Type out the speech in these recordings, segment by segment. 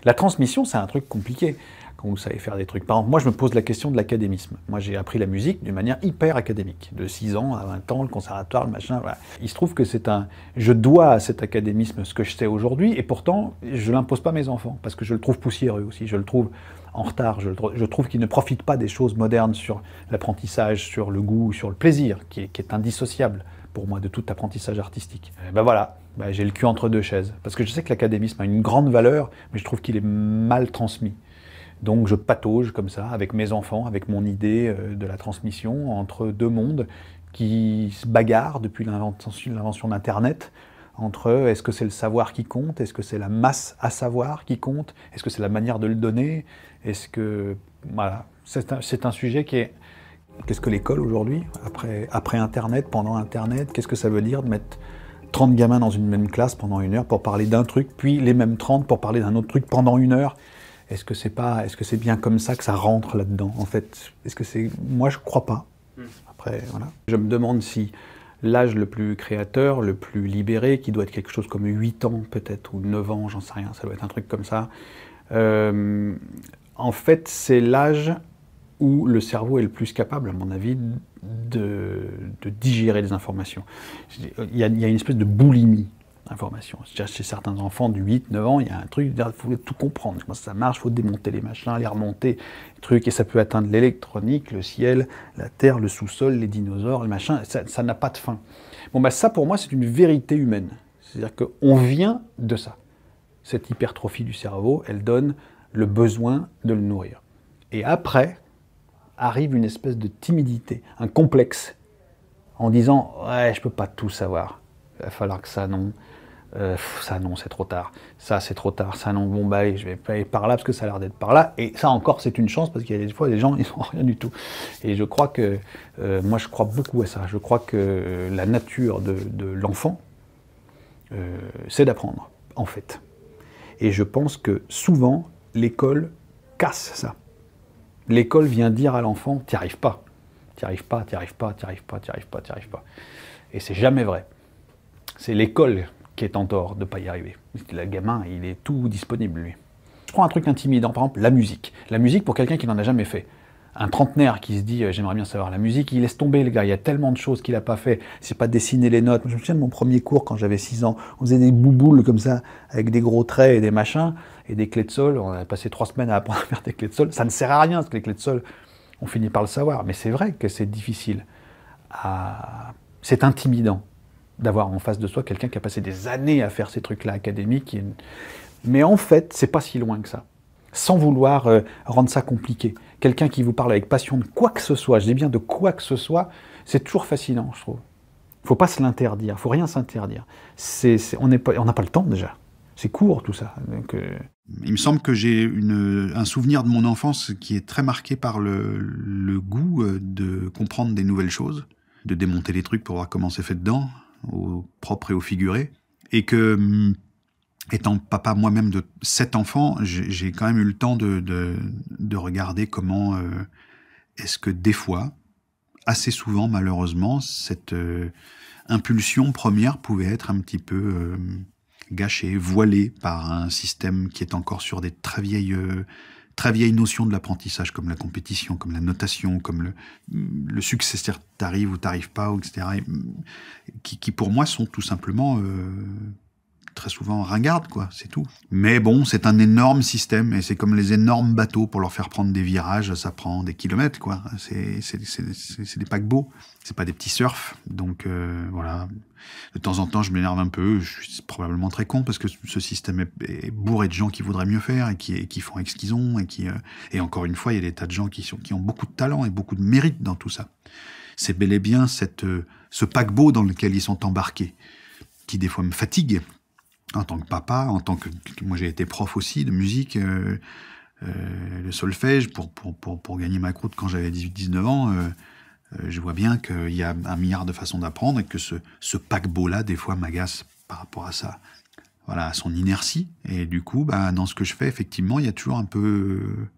La transmission, c'est un truc compliqué quand vous savez faire des trucs. Par exemple, moi, je me pose la question de l'académisme. Moi, j'ai appris la musique d'une manière hyper académique. De 6 ans à 20 ans, le conservatoire, le machin, voilà. Il se trouve que je dois à cet académisme ce que je sais aujourd'hui, et pourtant, je l'impose pas à mes enfants, parce que je le trouve poussiéreux aussi. Je le trouve en retard. Je trouve qu'il ne profite pas des choses modernes sur l'apprentissage, sur le goût, sur le plaisir, qui est indissociable pour moi de tout apprentissage artistique. Et ben voilà, ben j'ai le cul entre deux chaises. Parce que je sais que l'académisme a une grande valeur, mais je trouve qu'il est mal transmis. Donc je patauge comme ça, avec mes enfants, avec mon idée de la transmission, entre deux mondes qui se bagarrent depuis l'invention d'Internet, entre est-ce que c'est le savoir qui compte, est-ce que c'est la masse à savoir qui compte, est-ce que c'est la manière de le donner, est-ce que... Voilà, c'est un sujet qui est... Qu'est-ce que l'école aujourd'hui, après Internet, pendant Internet, qu'est-ce que ça veut dire de mettre 30 gamins dans une même classe pendant 1 heure pour parler d'un truc, puis les mêmes 30 pour parler d'un autre truc pendant 1 heure? Est-ce que c'est bien comme ça que ça rentre là-dedans, en fait? Moi, je crois pas. Après, voilà. Je me demande si l'âge le plus créateur, le plus libéré, qui doit être quelque chose comme 8 ans peut-être, ou 9 ans, j'en sais rien, ça doit être un truc comme ça. En fait, c'est l'âge où le cerveau est le plus capable, à mon avis, de digérer les informations. Il y a une espèce de boulimie d'informations. Chez certains enfants de 8, 9 ans, il y a un truc, il faut tout comprendre, comment ça marche, il faut démonter les machins, les remonter, les trucs, et ça peut atteindre l'électronique, le ciel, la terre, le sous-sol, les dinosaures, les machins, ça n'a pas de fin. Bon, bah ça, pour moi, c'est une vérité humaine. C'est-à-dire qu'on vient de ça. Cette hypertrophie du cerveau, elle donne le besoin de le nourrir. Et après, arrive une espèce de timidité, un complexe, en disant « ouais, je peux pas tout savoir, il va falloir que ça non, c'est trop tard, ça c'est trop tard, ça non, bon bah allez, je vais pas aller par là parce que ça a l'air d'être par là », et ça encore c'est une chance parce qu'il y a des fois des gens ils sont rien du tout. Et je crois que, moi je crois beaucoup à ça, je crois que la nature de l'enfant, c'est d'apprendre, en fait. Et je pense que souvent l'école casse ça. L'école vient dire à l'enfant, t'y arrives pas, t'y arrives pas, t'y arrives pas, t'y arrives pas, t'y arrives pas, t'y arrives pas. Et c'est jamais vrai. C'est l'école qui est en tort de ne pas y arriver. Le gamin, il est tout disponible, lui. Je prends un truc intimidant, par exemple, la musique. La musique pour quelqu'un qui n'en a jamais fait. Un trentenaire qui se dit « j'aimerais bien savoir la musique », il laisse tomber, le gars, il y a tellement de choses qu'il n'a pas fait. C'est pas dessiner les notes. Je me souviens de mon premier cours quand j'avais 6 ans. On faisait des bouboules comme ça, avec des gros traits et des machins, et des clés de sol. On a passé 3 semaines à apprendre à faire des clés de sol. Ça ne sert à rien, parce que les clés de sol, on finit par le savoir. Mais c'est vrai que c'est difficile. C'est intimidant d'avoir en face de soi quelqu'un qui a passé des années à faire ces trucs-là académiques. Mais en fait, c'est pas si loin que ça. Sans vouloir rendre ça compliqué. Quelqu'un qui vous parle avec passion de quoi que ce soit, je dis bien de quoi que ce soit, c'est toujours fascinant, je trouve. Il ne faut pas se l'interdire, il ne faut rien s'interdire. On n'a pas le temps déjà. C'est court tout ça. Donc, Il me semble que j'ai un souvenir de mon enfance qui est très marqué par le goût de comprendre des nouvelles choses, de démonter les trucs pour voir comment c'est fait dedans, au propre et au figuré. Et que, étant papa moi-même de 7 enfants, j'ai quand même eu le temps de regarder comment est-ce que des fois, assez souvent malheureusement, cette impulsion première pouvait être un petit peu gâchée, voilée par un système qui est encore sur des très vieilles notions de l'apprentissage, comme la compétition, comme la notation, comme le succès, c'est-à-dire t'arrives ou t'arrives pas, etc., qui pour moi sont tout simplement très souvent ringardes, quoi, c'est tout. Mais bon, c'est un énorme système, et c'est comme les énormes bateaux, pour leur faire prendre des virages, ça prend des kilomètres, quoi. C'est des paquebots, c'est pas des petits surfs, donc voilà. De temps en temps, je m'énerve un peu, je suis probablement très con, parce que ce système est bourré de gens qui voudraient mieux faire, et qui font avec ce qu'ils ont, et encore une fois, il y a des tas de gens qui ont beaucoup de talent et beaucoup de mérite dans tout ça. C'est bel et bien ce paquebot dans lequel ils sont embarqués, qui des fois me fatigue, en tant que papa, en tant que... Moi, j'ai été prof aussi de musique, le solfège, pour gagner ma croûte quand j'avais 18-19 ans. Je vois bien qu'il y a 1 milliard de façons d'apprendre, et que ce paquebot-là, des fois, m'agace par rapport à ça. Voilà, à son inertie. Et du coup, bah, dans ce que je fais, effectivement, il y a toujours un peu...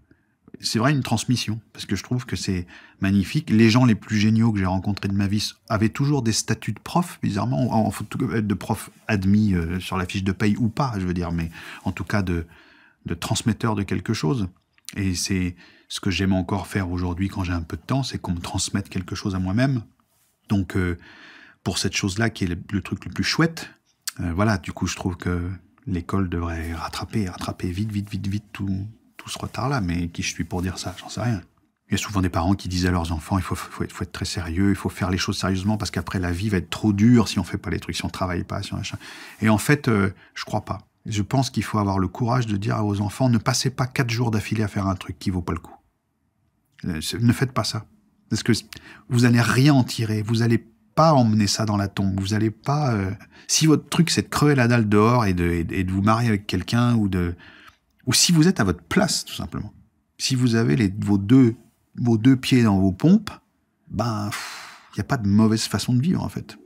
C'est vrai, une transmission, parce que je trouve que c'est magnifique. Les gens les plus géniaux que j'ai rencontrés de ma vie avaient toujours des statuts de prof, bizarrement, de prof admis sur la fiche de paye ou pas, je veux dire, mais en tout cas de de transmetteur de quelque chose. Et c'est ce que j'aime encore faire aujourd'hui quand j'ai un peu de temps, c'est qu'on me transmette quelque chose à moi-même. Donc, pour cette chose-là qui est le truc le plus chouette, voilà, du coup, je trouve que l'école devrait rattraper vite tout ce retard-là. Mais qui je suis pour dire ça? J'en sais rien. Il y a souvent des parents qui disent à leurs enfants, il faut être très sérieux, il faut faire les choses sérieusement parce qu'après la vie va être trop dure si on fait pas les trucs, si on travaille pas, si on machin. Et en fait, je crois pas. Je pense qu'il faut avoir le courage de dire aux enfants, ne passez pas 4 jours d'affilée à faire un truc qui vaut pas le coup. Ne faites pas ça. Parce que vous allez rien en tirer, vous allez pas emmener ça dans la tombe, vous allez pas... si votre truc c'est de crever la dalle dehors et de vous marier avec quelqu'un ou si vous êtes à votre place, tout simplement. Si vous avez vos deux pieds dans vos pompes, ben, il n'y a pas de mauvaise façon de vivre, en fait.